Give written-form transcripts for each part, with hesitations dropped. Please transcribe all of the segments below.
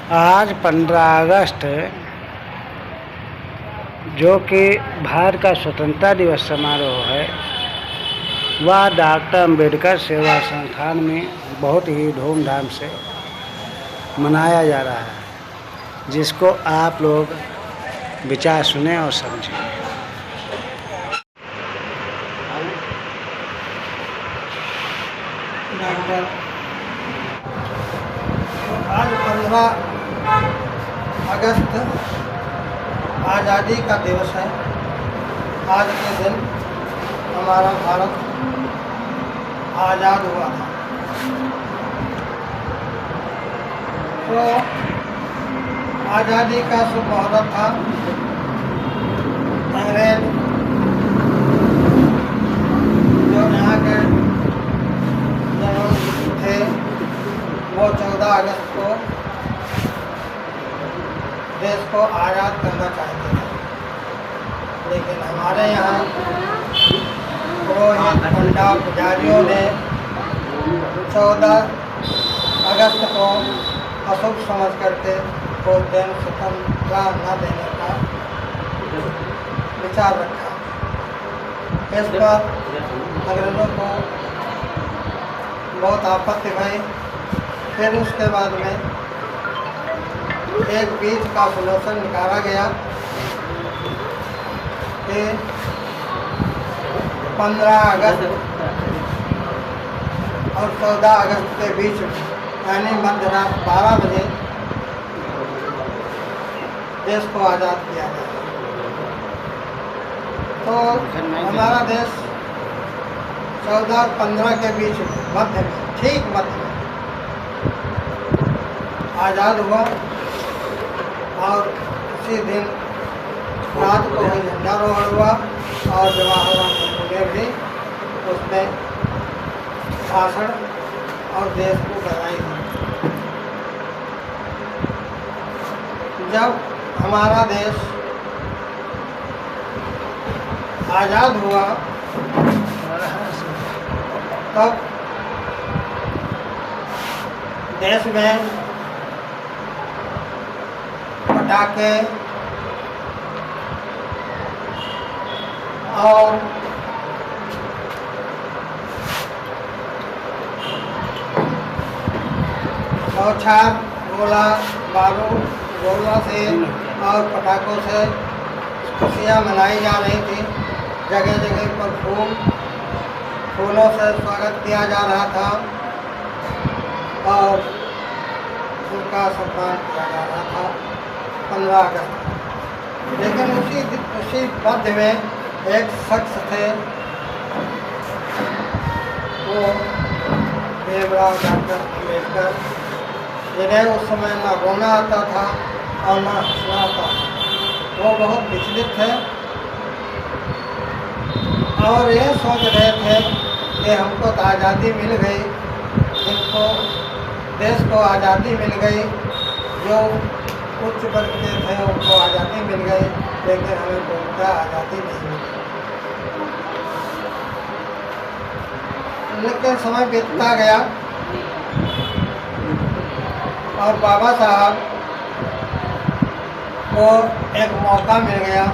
आज 15 अगस्त जो कि भारत का स्वतंत्रता दिवस समारोह है, वह डॉक्टर अम्बेडकर सेवा संस्थान में बहुत ही धूमधाम से मनाया जा रहा है, जिसको आप लोग विचार सुने और समझें। आज 15 अगस्त आज़ादी का दिवस है। आज के दिन हमारा भारत आज़ाद हुआ था। तो आज़ादी का शुभ मुहूर्त था। अंग्रेज जो यहाँ के जनरल थे वो 14 अगस्त को देश को आज़ाद करना चाहते थे, लेकिन हमारे यहाँ पुरोहित पंडा पुजारियों ने 14 अगस्त को अशुभ समझ करके वो दिन स्वतंत्रता न देने का विचार रखा। इस पर अंग्रेज़ों को बहुत आपत्ति भई। फिर उसके बाद में एक बीच का सॉल्यूशन निकाला गया कि 15 अगस्त और 14 अगस्त के बीच यानी मध्य रात 12 बजे देश को आज़ाद किया गया। तो हमारा देश 14 और 15 के बीच मध्य में, ठीक मध्य में आज़ाद हुआ। और उसी दिन रात को ही झंडारोहण हुआ और जवाहरलाल नेहरू ने भी उसमें भाषण और देश को बधाई दी। जब हमारा देश आज़ाद हुआ तब देश में पटाखे और बौछार गोला बारूद गोला से और पटाखों से खुशियाँ मनाई जा रही थी। जगह जगह पर फूलों से स्वागत किया जा रहा था और उनका सम्मान किया जा रहा था 15 अगस्त। लेकिन उसी मध्य में एक शख्स थे, वो भीमराव डॉक्टर अम्बेडकर, जिन्हें उस समय ना रोना आता था और ना हंसना आता था। वो बहुत विचलित थे और ये सोच रहे थे कि हमको तो आज़ादी मिल गई, इनको देश को आज़ादी मिल गई, जो उच्च वर्ग के थे उनको आज़ादी मिल गई, लेकिन हमें पूर्णतः आज़ादी नहीं मिली। लेकिन समय बीतता गया और बाबा साहब को एक मौका मिल गया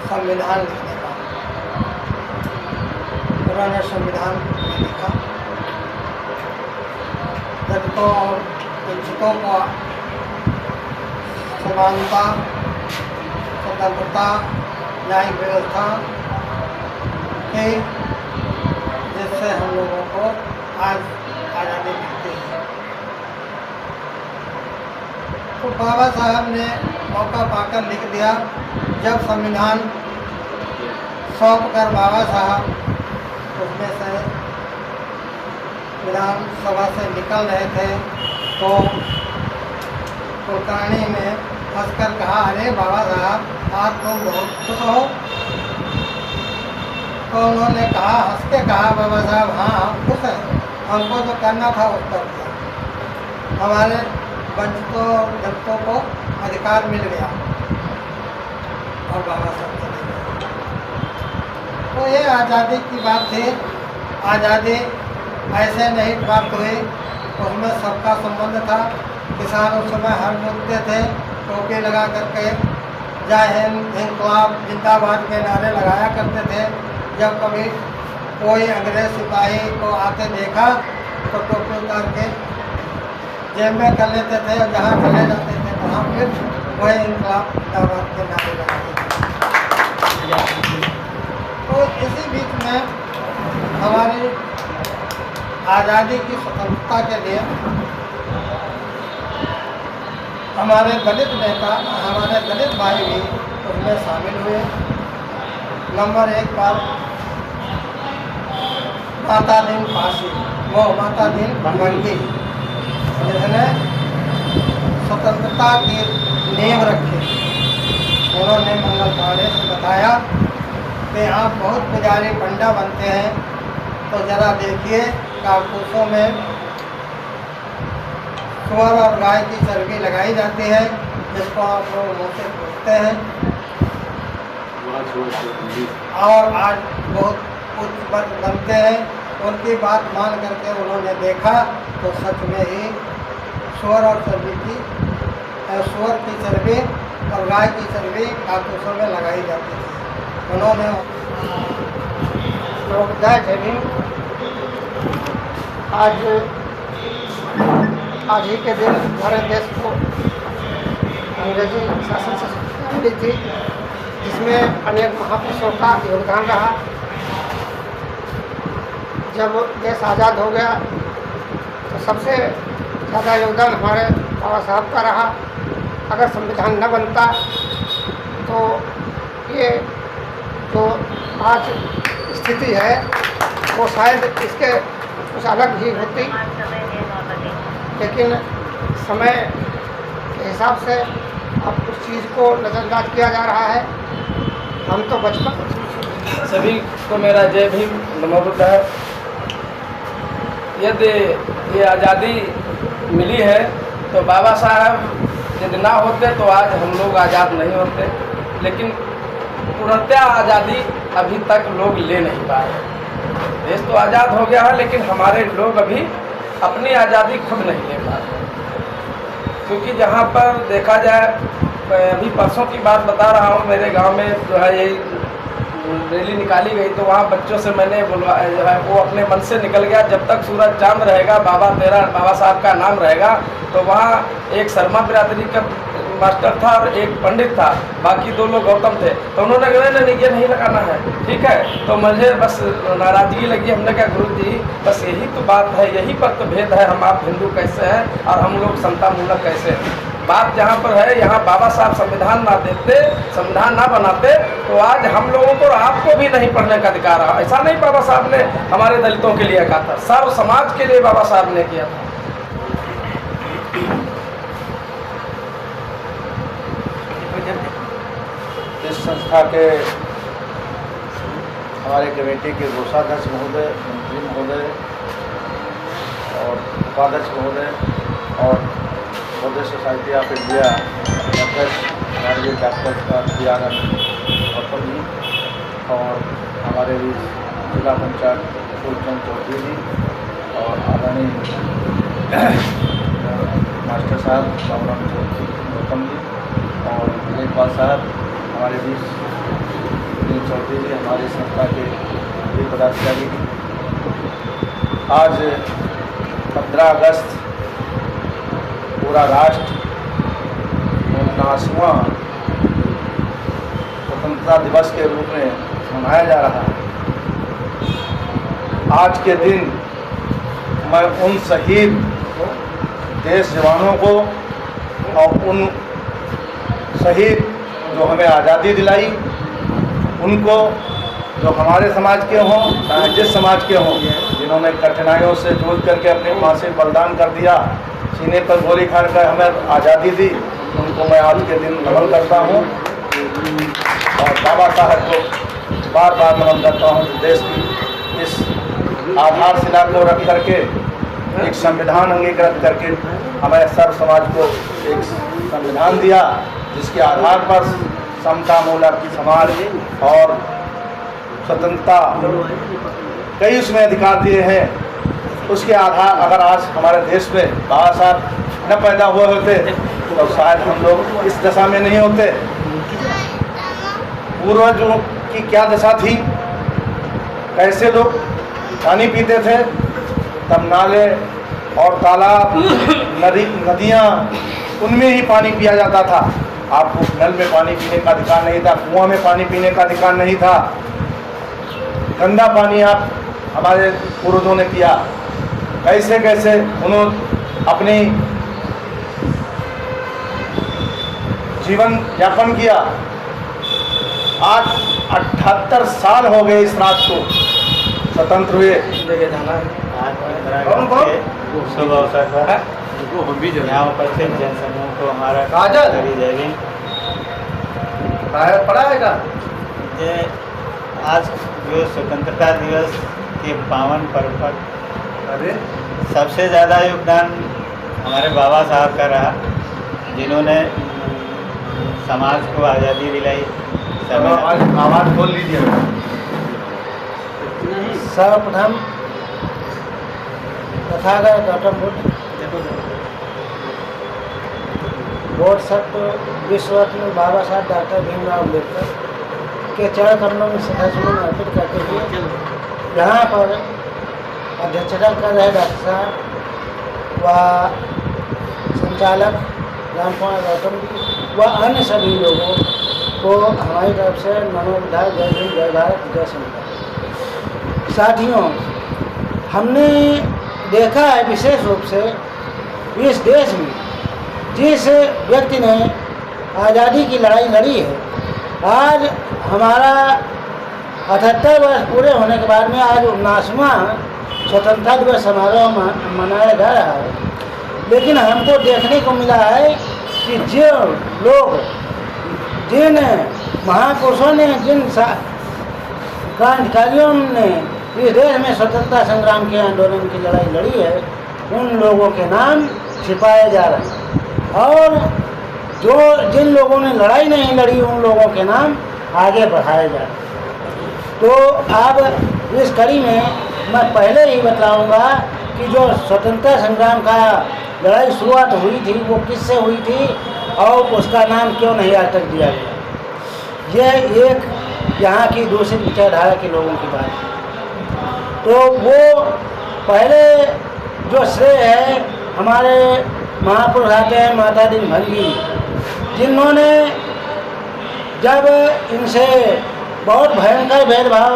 संविधान लिखने का। उन्होंने संविधान लिखा, दलितों और वंचितों को समानता, स्वतंत्रता, न्यायिक व्यवस्था की, जिससे हम लोगों को आज आज़ादी मिलती है। तो बाबा साहब ने मौका पाकर लिख दिया। जब संविधान सौंप कर बाबा साहब उसमें से विधानसभा से निकल रहे थे तो कुलकर्णी ने हंसकर कहा, अरे बाबा साहब आप तुम बहुत खुश हो। तो उन्होंने कहा, हंस के कहा, बाबा साहब हाँ हम खुश हैं, हमको जो करना था वो कर दिया, हमारे वंचितों और दलितों को अधिकार मिल गया। और बाबा साहब चले गए। तो ये आज़ादी की बात थी। आज़ादी ऐसे नहीं प्राप्त हुई, उसमें सबका संबंध था। किसान उस समय हर जोतते थे, टोपी लगा करके जय हिंद, इनकलाब, जिंदाबाद के नारे लगाया करते थे। जब कभी कोई अंग्रेज सिपाही को आते देखा तो टोपी उतार के जेब में कर लेते थे और जहाँ चले जाते थे वहाँ फिर वही इनकलाब, जिंदाबाद के नारे लगाते थे। तो इसी बीच में हमारी आज़ादी की स्वतंत्रता के लिए हमारे दलित नेता, हमारे दलित भाई भी उसमें शामिल हुए। नंबर 1 पर माता दीन पासी, वो माता दीन भंगी, जिसने स्वतंत्रता की नींव रखी। उन्होंने मंगल पांडे से बताया कि आप बहुत पुजारी पंडा बनते हैं, तो ज़रा देखिए कारतूसों में सुअर और गाय की चर्बी लगाई जाती है, जिसको आप लोग मुँह से पूछते हैं, और आज बहुत उच्च पद बनते हैं। उनकी बात मान करके उन्होंने देखा तो सच में ही सुअर की चर्बी और गाय की चर्बी कारतूसों में लगाई जाती थी। उन्होंने जय भीम। आज ही के दिन हमारे देश को अंग्रेजी शासन से मुक्ति मिली थी, जिसमें अनेक महापुरुषों का योगदान रहा। जब देश आज़ाद हो गया तो सबसे ज़्यादा योगदान हमारे बाबा साहब का रहा। अगर संविधान न बनता तो ये जो आज स्थिति है वो शायद इसके कुछ अलग ही होती, लेकिन समय के हिसाब से अब कुछ चीज़ को नज़रअंदाज किया जा रहा है। हम तो बचपन सभी को मेरा जय भीम, नमो बुद्धाय। यदि ये आज़ादी मिली है तो बाबा साहब यदि ना होते तो आज हम लोग आज़ाद नहीं होते, लेकिन पूर्णतः आज़ादी अभी तक लोग ले नहीं पाए। देश तो आज़ाद हो गया है, लेकिन हमारे लोग अभी अपनी आज़ादी खुद नहीं ले पा रहे। क्योंकि जहाँ पर देखा जाए, अभी परसों की बात बता रहा हूँ, मेरे गांव में जो है ये रैली निकाली गई, तो वहाँ बच्चों से मैंने बुलवाया, जो है वो अपने मन से निकल गया, जब तक सूरज चांद रहेगा, बाबा साहब का नाम रहेगा। तो वहाँ एक शर्मा बिरादरी का मास्टर था और एक पंडित था, बाकी 2 लोग गौतम थे। तो उन्होंने कहा नहीं ये नहीं लगाना है, ठीक है। तो मुझे बस नाराज़गी लगी। हमने कहा गुरु जी बस यही तो बात है, यही पर तो भेद है, हम आप हिंदू कैसे हैं और हम लोग संता मूलक कैसे हैं। बात जहाँ पर है, यहाँ बाबा साहब संविधान ना देते, संविधान ना बनाते तो आज हम लोगों को और आपको भी नहीं पढ़ने का अधिकार है। ऐसा नहीं बाबा साहब ने हमारे दलितों के लिए कहा था, सर्व समाज के लिए बाबा साहब ने किया था। इस संस्था के हमारे कमेटी के कोषाध्यक्ष महोदय, मंत्री महोदय और उपाध्यक्ष महोदय और बौद्धिस्ट सोसाइटी ऑफ इंडिया अध्यक्ष हमारे डॉक्टर गौतम जी और हमारे भी जिला पंचायत फूलचंद चौधरी जी और आदरणीय मास्टर साहब बाबूराम गौतम जी और लेखपाल साहब, हमारे बीच चौधरी जी, हमारी संस्था के भी पदाधिकारी। आज 15 अगस्त पूरा राष्ट्र 79वां स्वतंत्रता दिवस के रूप में मनाया जा रहा है। आज के दिन मैं उन शहीद देश जवानों को और उन शहीद जो हमें आज़ादी दिलाई, उनको, जो हमारे समाज के हों चाहे जिस समाज के हों, जिन्होंने कठिनाइयों से जूझ करके अपनी माँ से बलिदान कर दिया, सीने पर गोली खाकर हमें आज़ादी दी, उनको मैं आज के दिन नमन करता हूँ। और बाबा साहब को बार बार नमन करता हूँ। देश की इस आधारशिला को रख करके एक संविधान अंगीकृत करके हमें सर्व समाज को एक संविधान दिया, जिसके आधार पर समता मूलक समाज और स्वतंत्रता कई उसमें अधिकार दिए हैं। उसके आधार अगर आज हमारे देश में बाबा साहब न पैदा हुए होते तो शायद हम लोग इस दशा में नहीं होते। पूर्वजों की क्या दशा थी, कैसे लोग पानी पीते थे, तब नाले और तालाब नदियाँ उनमें ही पानी पिया जाता था। आपको नल में पानी पीने का अधिकार नहीं था, कुआं में पानी पीने का अधिकार नहीं था। गंदा पानी आप हमारे पूर्वजों ने पिया, कैसे कैसे उन्होंने अपनी जीवन यापन किया। आज 78 साल हो गए इस रात को स्वतंत्र हुए। जगह जाना है। कौन कौन? शुभ अवसर पर यहाँ उपस्थित जनसमूह को हमारा काजल? जय हिंद। पढ़ा है का? ये आज जो स्वतंत्रता दिवस के पावन पर्व पर अरे सबसे ज़्यादा योगदान हमारे बाबा साहब का रहा, जिन्होंने समाज को आज़ादी दिलाई। आवाज़ खोल लीजिए। सर्वप्रथम तथागत गौतम बुद्ध बोधसत्व विश्वरत्न बाबा साहब डॉक्टर भीमराव अम्बेडकर के चरण कमलों में श्रद्धासुमन अर्पित करते हुए यहाँ पर अध्यक्षता कर रहे डॉक्टर साहब व संचालक रामकुमार गौतम जी व अन्य सभी लोगों को हमारी तरफ से नमो बुद्धाय, जय हिंद, जय भारत, जय संविधान। साथियों, हमने देखा है विशेष रूप से इस देश में जिस व्यक्ति ने आज़ादी की लड़ाई लड़ी है, आज हमारा 78 वर्ष पूरे होने के बाद में आज 19वां स्वतंत्रता दिवस समारोह मनाया जा रहा है। लेकिन हमको देखने को मिला है कि जो लोग, जिन महापुरुषों ने, जिन क्रांतिकारियों ने इस देश में स्वतंत्रता संग्राम के आंदोलन की लड़ाई लड़ी है, उन लोगों के नाम छिपाए जा रहे हैं और जो जिन लोगों ने लड़ाई नहीं लड़ी उन लोगों के नाम आगे बढ़ाए जा रहे हैं। तो अब इस कड़ी में मैं पहले ही बताऊंगा कि जो स्वतंत्रता संग्राम का लड़ाई शुरुआत हुई थी वो किससे हुई थी और उसका नाम क्यों नहीं आज तक दिया गया। यह एक यहाँ की दूसरी विचारधारा के लोगों की बात है। तो वो पहले जो श्रेय है हमारे महापुरुष आते हैं माता दीन भंगी, जिन्होंने जब इनसे बहुत भयंकर भेदभाव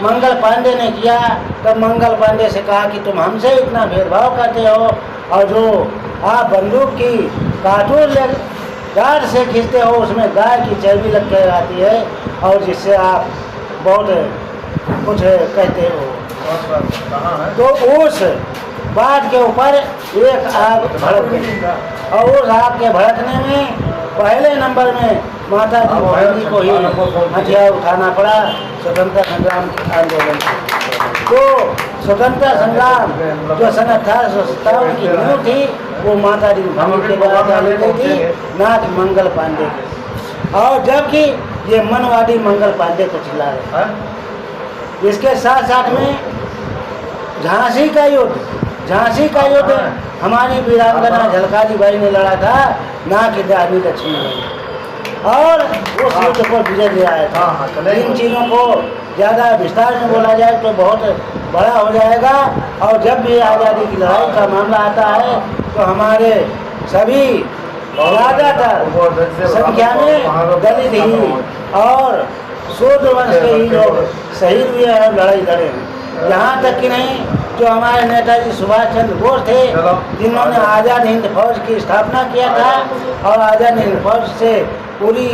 मंगल पांडे ने किया, तब मंगल पांडे से कहा कि तुम हमसे इतना भेदभाव करते हो और जो आप बंदूक की कारतूस गार्ड से खींचते हो उसमें गाय की चर्बी लग कर आती है और जिससे आप बहुत कुछ कहते हो। तो उस बात के ऊपर एक आग भड़क गई और उस आग के भड़कने में पहले नंबर में माता जी भंगी को ही हथियार उठाना पड़ा स्वतंत्रता संग्राम के आंदोलन से। तो स्वतंत्रता संग्राम जो सन 1857 की नींव थी वो माता जी भंगी के द्वारा डाली गई थी, ना कि मंगल पांडे के। और जबकि ये मनवादी मंगल पांडे को चिल्ला रहे। इसके साथ साथ में झांसी का युद्ध हमारी वीरांगना झलकारी बाई ने लड़ा था, ना कि रानी लक्ष्मीबाई, और उस युद्ध को विजय ले आया था। इन चीज़ों को ज़्यादा विस्तार में बोला जाए तो बहुत बड़ा हो जाएगा। और जब भी आज़ादी की लड़ाई का मामला आता है तो हमारे सभी ज़्यादातर संख्या में दलित ही और शूद्र वंश के ही लोग शहीद हुए हैं, लड़ाई लड़े हैं। यहाँ तक कि नहीं, जो हमारे नेताजी सुभाष चंद्र बोस थे, जिन्होंने आज़ाद हिंद फौज की स्थापना किया था और आज़ाद हिंद फौज से पूरी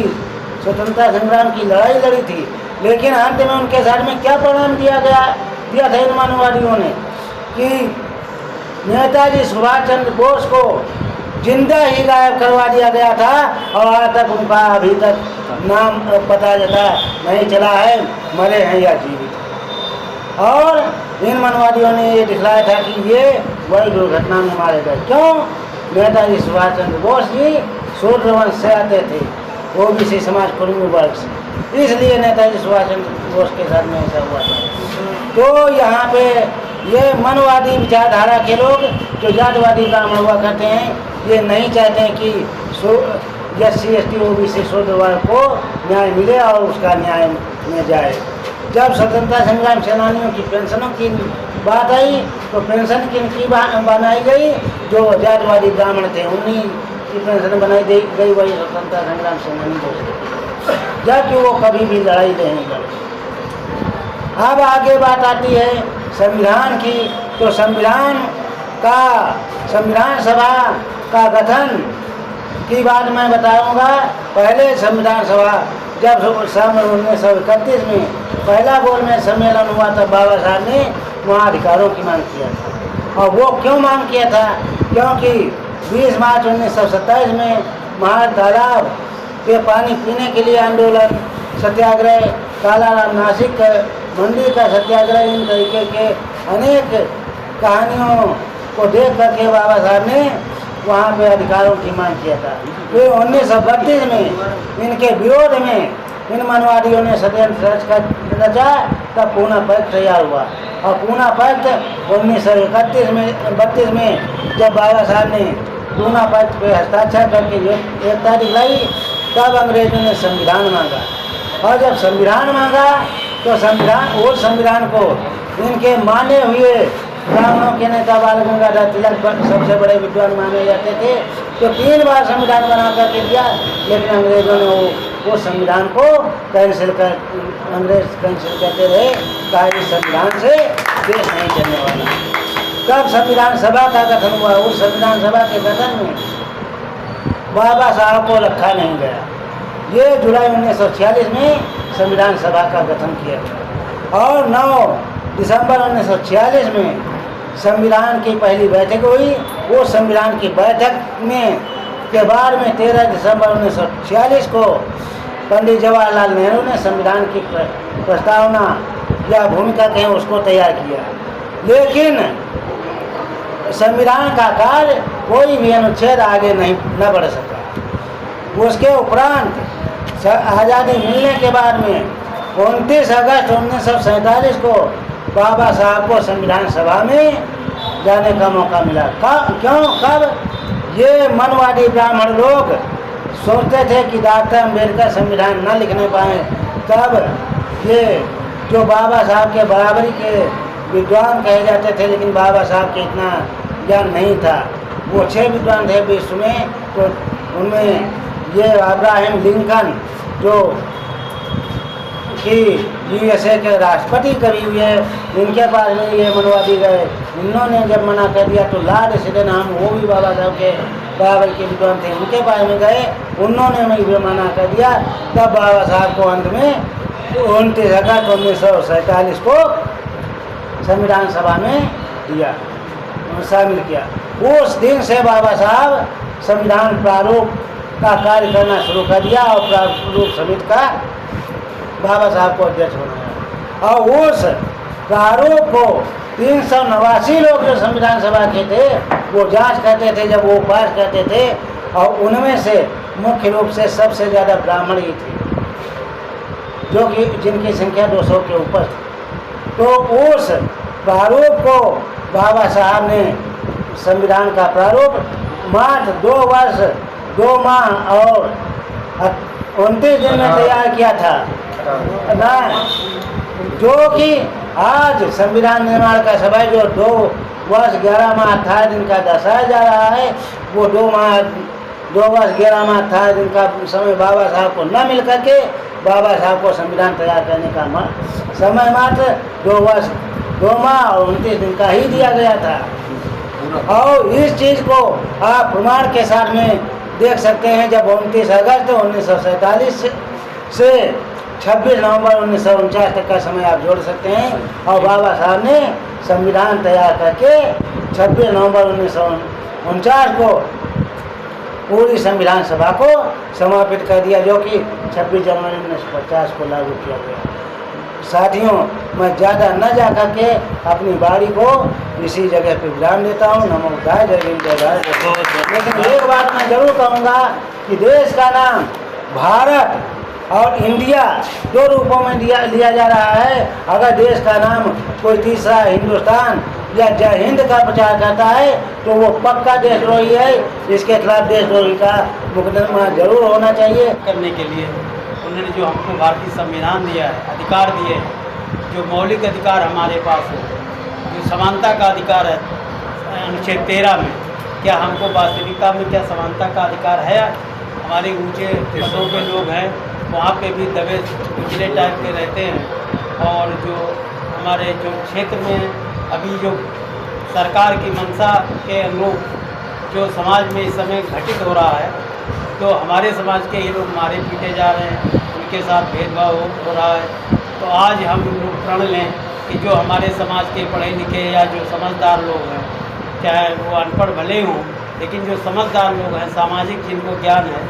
स्वतंत्रता संग्राम की लड़ाई लड़ी थी, लेकिन अंत में उनके साथ में क्या परिणाम दिया था इन मानववादियों ने कि नेताजी सुभाष चंद्र बोस को जिंदा ही गायब करवा दिया गया था और आज तक उनका अभी तक नाम पता चला नहीं चला है, मरे हैं या जीवित। और इन मनवादियों ने ये दिखलाया था कि ये बड़ी दुर्घटना में मारे गए। क्यों? नेताजी सुभाष चंद्र बोस जी शूद्र वंश से आते थे, ओबीसी समाज कुर्मी वर्ग से, इसलिए नेताजी सुभाष चंद्र बोस के साथ में ऐसा हुआ था। तो यहाँ पे ये मनवादी विचारधारा के लोग जो जातवादी ब्राह्मण हुआ करते हैं, ये नहीं चाहते हैं कि SC ST OBC शूद्र वर्ग को न्याय मिले और उसका न्याय में जाए। जब स्वतंत्रता संग्राम सेनानियों की पेंशनों की बात आई तो पेंशन किनकी बनाई गई? जो जातवादी ब्राह्मण थे उन्हीं की पेंशन बनाई गई, वही स्वतंत्रता संग्राम सेनानी थे, जबकि वो कभी भी लड़ाई नहीं लड़े। अब आगे बात आती है संविधान की, तो संविधान सभा का गठन की बात मैं बताऊंगा। पहले संविधान सभा जब सन 1931 में पहला गोल में सम्मेलन हुआ तब बाबा साहब ने वहाँ अधिकारों की मांग किया था। और वो क्यों मांग किया था? क्योंकि 20 मार्च 1927 में महार तालाब के पानी पीने के लिए आंदोलन, सत्याग्रह, कालाराम नासिक मंदिर का सत्याग्रह, इन तरीके के अनेक कहानियों को देख करके बाबा साहब ने वहाँ पे अधिकारों की मांग किया था। फिर 1932 में इनके विरोध में इन मनवादियों ने षड्यंत्र रचा, तब पूना पैक्ट तैयार हुआ। और पूना पैक्ट 1932 में जब बाबा साहब ने पूना पैक्ट पे हस्ताक्षर करके एकता दिखलाई, तब अंग्रेजों ने संविधान मांगा। और जब संविधान मांगा तो संविधान को इनके माने हुए ब्राह्मणों के नेता बाल गंगाधर तिलक सबसे बड़े विद्वान माने जाते थे, तो 3 बार संविधान बना करके दिया, लेकिन अंग्रेजों ने वो संविधान को कैंसिल करते रहे, कहा इस संविधान से देश नहीं चलने वाला। तब संविधान सभा का गठन हुआ। उस संविधान सभा के गठन में बाबा साहब को रखा नहीं गया। ये जुलाई 1946 में संविधान सभा का गठन किया गया और 9 दिसंबर 1946 में संविधान की पहली बैठक हुई। वो संविधान की बैठक में के बाद में 13 दिसंबर 1946 को पंडित जवाहरलाल नेहरू ने संविधान की प्रस्तावना या भूमिका कहें उसको तैयार किया, लेकिन संविधान का कार्य कोई भी अनुच्छेद आगे न बढ़ सका। उसके उपरांत आज़ादी मिलने के बाद में 29 अगस्त 1947 को बाबा साहब को संविधान सभा में जाने का मौका मिला। कब? ये मनवादी ब्राह्मण लोग सोचते थे कि डॉक्टर अम्बेडकर संविधान न लिखने पाए, तब ये जो बाबा साहब के बराबरी के विद्वान कहे जाते थे, लेकिन बाबा साहब के इतना ज्ञान नहीं था। वो 6 विद्वान थे विश्व में, तो उनमें ये अब्राहम लिंकन जो कि USA के राष्ट्रपति कभी हुए, इनके पास में ये मनवादी गए। इन्होंने जब मना कर दिया तो लॉर्ड सिडेनहम, वो भी बाबा साहब के बराबर के विद्वान थे, उनके पास में गए, उन्होंने भी मना कर दिया। तब बाबा साहब को अंत में 29 अगस्त 1947 को संविधान सभा में दिया, शामिल किया। उस दिन से बाबा साहब संविधान प्रारूप का कार्य करना शुरू कर दिया और प्रारूप समिति का बाबा साहब को अध्यक्ष बनाया। और उस प्रारूप को 389 लोग जो संविधान सभा के थे वो जांच करते थे जब वो पास करते थे, और उनमें से मुख्य रूप से सबसे ज़्यादा ब्राह्मण ही थे, जो कि जिनकी संख्या 200 के ऊपर थी। तो उस प्रारूप को बाबा साहब ने संविधान का प्रारूप मात्र 2 वर्ष 2 माह और 29 दिन में तैयार किया था ना, जो कि आज संविधान निर्माण का समय जो 2 वर्ष 11 माह 18 दिन का दर्शाया जा रहा है, वो 2 वर्ष 11 माह 18 दिन का समय बाबा साहब को न मिल करके बाबा साहब को संविधान तैयार करने का समय मात्र 2 वर्ष 2 माह और 29 दिन का ही दिया गया था। और इस चीज़ को आप प्रमाण के साथ में देख सकते हैं। जब 29 अगस्त 1947 से 26 नवंबर 1949 तक का समय आप जोड़ सकते हैं, और बाबा साहब ने संविधान तैयार करके 26 नवंबर 1949 को पूरी संविधान सभा को समापित कर दिया, जो कि 26 जनवरी 1950 को लागू किया गया। साथियों, मैं ज़्यादा न जा करके अपनी बारी को इसी जगह पर विराम देता हूँ। नमो बुद्धाय, जय हिंद, जय भारत। लेकिन एक बात मैं जरूर कहूँगा कि देश का नाम भारत और इंडिया 2 रूपों में लिया जा रहा है। अगर देश का नाम कोई तीसरा हिंदुस्तान या जय हिंद का प्रचार करता है तो वो पक्का देशद्रोही है। इसके खिलाफ देशद्रोही का मुकदमा जरूर होना चाहिए। करने के लिए उन्होंने जो हमको भारतीय संविधान दिया है, अधिकार दिए हैं, जो मौलिक अधिकार हमारे पास है, जो समानता का अधिकार है अनुच्छेद 13 में, क्या हमको वास्तविकता में क्या समानता का अधिकार है? हमारे ऊंचे पदों पे लोग हैं, वहाँ पे भी दबे पिछले टाइप के रहते हैं। और जो हमारे जो क्षेत्र में अभी जो सरकार की मंशा के अनुरूप जो समाज में इस समय घटित हो रहा है, तो हमारे समाज के ये लोग मारे पीटे जा रहे हैं, उनके साथ भेदभाव हो रहा है। तो आज हम लोग प्रण लें कि जो हमारे समाज के पढ़े लिखे या जो समझदार लोग हैं, चाहे वो अनपढ़ भले हों, लेकिन जो समझदार लोग हैं, सामाजिक जिनको ज्ञान है,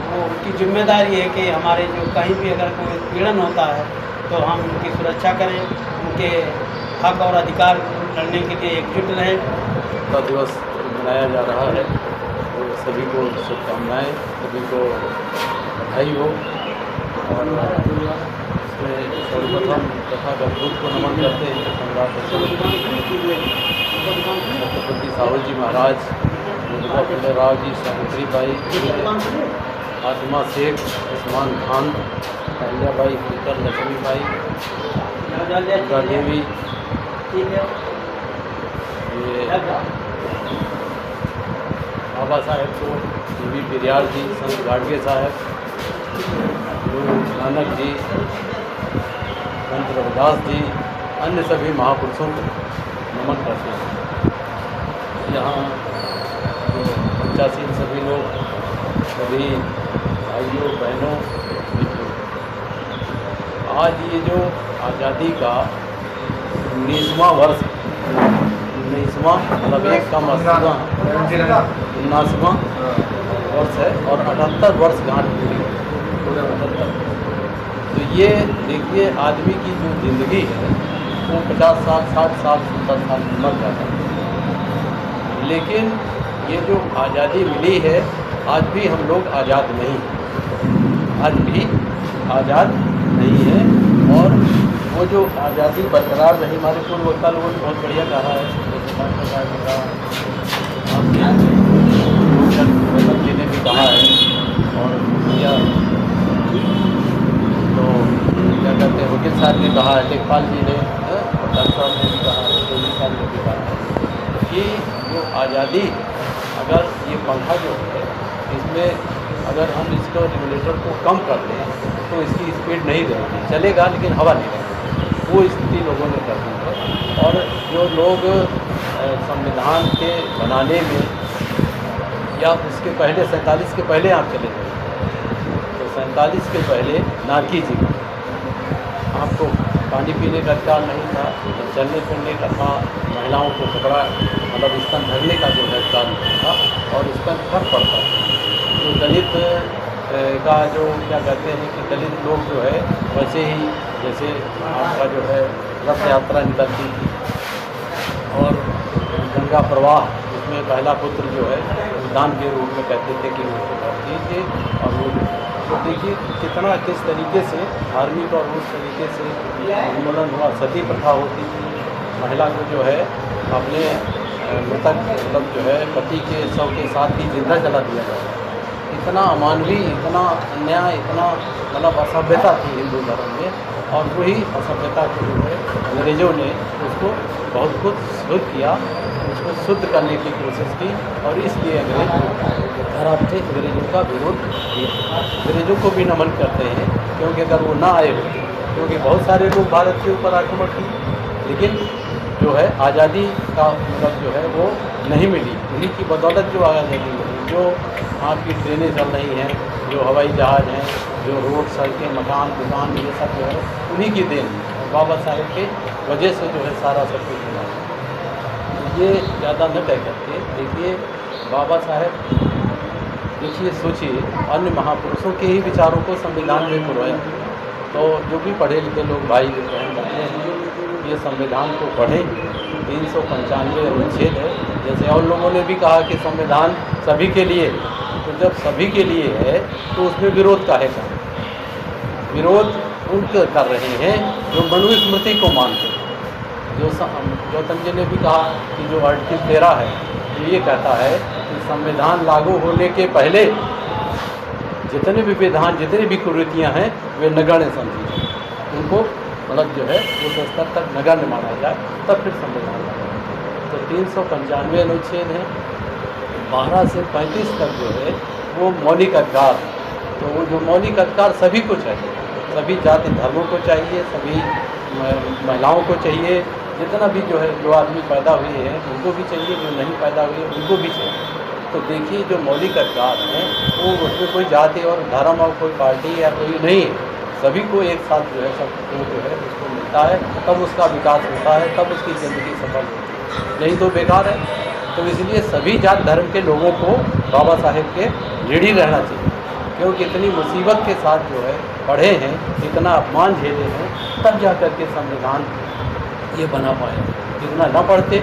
वो उनकी जिम्मेदारी है कि हमारे जो कहीं भी अगर कोई उत्पीड़न होता है तो हम उनकी सुरक्षा करें, उनके हक और अधिकार लड़ने के लिए एकजुट रहें। का दिवस मनाया जा रहा है, तो सभी को शुभकामनाएँ, सभी को बधाई हो। और इसमें सर्वप्रथम तथा गणदूत को नमन करते हैं सम्राट छत्रपति साहू जी महाराज, फुले राव जी, सावित्री बाई, फातिमा शेख, उस्मान खान, अहिल्याबाई होलकर, लक्ष्मीबाई, दुर्गा देवी, ये बाबा साहेब को देवी पेरियार जी, संत गाडगे साहब, गुरु नानक जी, संत रविदास जी, अन्य सभी महापुरुषों को नमन करते हैं। यहाँ जो पंचासीन सभी लोग, सभी भाइयों बहनों, मित्रों, आज ये जो आज़ादी का 19वां वर्ष, 19वां मतलब एक का 19वां वर्ष है और 78 वर्ष गांठ पूरी पूरे 78। तो ये देखिए, आदमी की जो ज़िंदगी है वो 50 साल, 60 साल, 70 साल मर जाता है, लेकिन ये जो आज़ादी मिली है, आज भी हम लोग आज़ाद नहीं हैं, आज भी आज़ाद नहीं है। और वो जो आज़ादी बरकरार रही, हमारे पूर्ववक्ता लोगों ने बहुत बढ़िया कहा है, जैसे जी ने भी कहा है और किया, तो क्या कहते हैं, वकील साहब ने कहा है, लेखपाल जी ने, डॉक्टर साहब ने भी कहा है, जोगी साहब ने भी कहा है कि जो आज़ादी, अगर ये पंखा जो है, इसमें अगर हम इसको रेगुलेटर को कम कर दें तो इसकी स्पीड नहीं रहेगी, चलेगा लेकिन हवा नहीं रहेगी, वो स्थिति लोगों ने कर दी है। और जो लोग संविधान के बनाने में या उसके पहले 47 के पहले आप चले गए, तो 47 के पहले नारकी जी आपको पानी पीने का अधिकार नहीं था, चलने फिरने का था, महिलाओं को कपड़ा मतलब स्तन भरने का जो है अधिकार नहीं था, और स्तन फर्क पड़ता था। जो दलित का जो क्या कहते हैं कि दलित लोग जो है, वैसे ही जैसे आपका जो है रथ यात्रा निकलती थी और गंगा प्रवाह, उसमें पहला पुत्र जो है दान के रूप में कहते थे कि उसको कर दीजिए, और वो तो देखिए कितना किस तरीके से धार्मिक और उस तरीके से उन्मूलन हुआ। सती प्रथा होती थी, महिला को जो है अपने मृतक मतलब जो है पति के शव के साथ ही जिंदा जला दिया जाता। इतना अमानवीय, इतना अन्याय, इतना मतलब असभ्यता थी हिंदू धर्म में, और वही असभ्यता को जो है अंग्रेज़ों ने उसको बहुत कुछ शुद्ध किया, उसको शुद्ध करने की कोशिश की, और इसलिए अंग्रेज खराब थे, अंग्रेज़ों का विरोध किया। अंग्रेज़ों को भी नमन करते हैं, क्योंकि अगर वो ना आए होते, क्योंकि बहुत सारे लोग भारत के ऊपर आक्रमण किए, लेकिन जो है आज़ादी का मतलब जो है वो नहीं मिली। उन्हीं की बदौलत जो आज़ादी मिली, जो आपकी ट्रेनें चल रही हैं, जो हवाई जहाज़ हैं, जो रोड, सड़कें, मकान, दुकान, ये सब जो है उन्हीं की देन है। बाबा साहेब के वजह से जो है सारा सब कुछ मिला। ये ज़्यादा न कह करके देखिए, बाबा साहेब देखिए, सोचिए, अन्य महापुरुषों के ही विचारों को संविधान में पुरवाया। तो जो भी पढ़े लिखे लोग भाई बहन करते हैं, ये संविधान को पढ़ें। 395 अनुच्छेद है, जैसे और लोगों ने भी कहा कि संविधान सभी के लिए, तो जब सभी के लिए है तो उसमें विरोध काहे का? विरोध उनके कर रहे हैं जो मनुस्मृति को मानते हैं। जो गौतम जी ने भी कहा कि जो आर्टिकल 13 है जो ये कहता है कि संविधान लागू होने के पहले जितने भी विधान जितनी भी कुरीतियाँ हैं वे नगण्य समझी जाए, उनको मतलब जो है उस स्तर तक नगण्य माना जाए, तब फिर संविधान लागू होगा। तो 395 अनुच्छेद है, 12 से 35 तक जो है वो मौलिक अधिकार है। तो वो जो मौलिक अधिकार सभी को चाहिए, सभी जाति धर्मों को चाहिए, सभी महिलाओं को चाहिए, जितना भी जो है जो आदमी पैदा हुए हैं उनको भी चाहिए, जो नहीं पैदा हुए उनको भी चाहिए। तो देखिए जो मौलिक अधिकार हैं वो उसमें कोई जाति और धर्म और कोई पार्टी या कोई नहीं है, सभी को एक साथ जो है सबको जो है उसको मिलता है, तब उसका विकास होता है, तब उसकी ज़िंदगी सफल होती है, नहीं तो बेकार है। तो इसलिए सभी जात धर्म के लोगों को बाबा साहेब के ऋणी रहना चाहिए, क्योंकि इतनी मुसीबत के साथ जो है पढ़े हैं, इतना अपमान झेले हैं, तब जा कर के संविधान ये बना पाए। इतना न पढ़ते,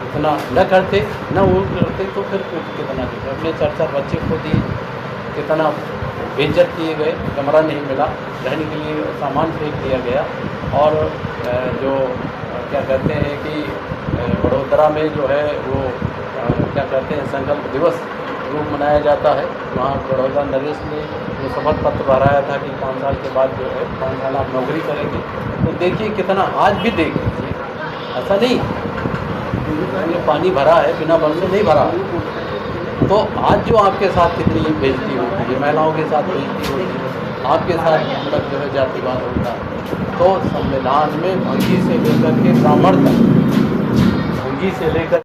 इतना न करते, न वो करते तो फिर कितना देते। अपने 4-4 बच्चे को दिए, कितना बेइज्जत किए गए, कमरा नहीं मिला, रहने के लिए सामान फेंक दिया गया। और जो क्या कहते हैं कि बड़ोदरा में जो है वो क्या कहते हैं संकल्प दिवस रूप मनाया जाता है, वहाँ बड़ौदा नरेश ने वो शपथ पत्र भराया था कि 5 साल के बाद जो है 5 साल आप नौकरी करेंगे। तो देखिए कितना आज भी देख लीजिए, ऐसा नहीं ये पानी भरा है, बिना बल से नहीं भरा है। तो आज जो आपके साथ कितनी बेइज्जती होती है, महिलाओं के साथ बेइज्जती होती है, आपके साथ मतलब जो है जातिवाद होता है। तो संविधान में भंगी से लेकर के ब्राह्मण तक, भंगी से लेकर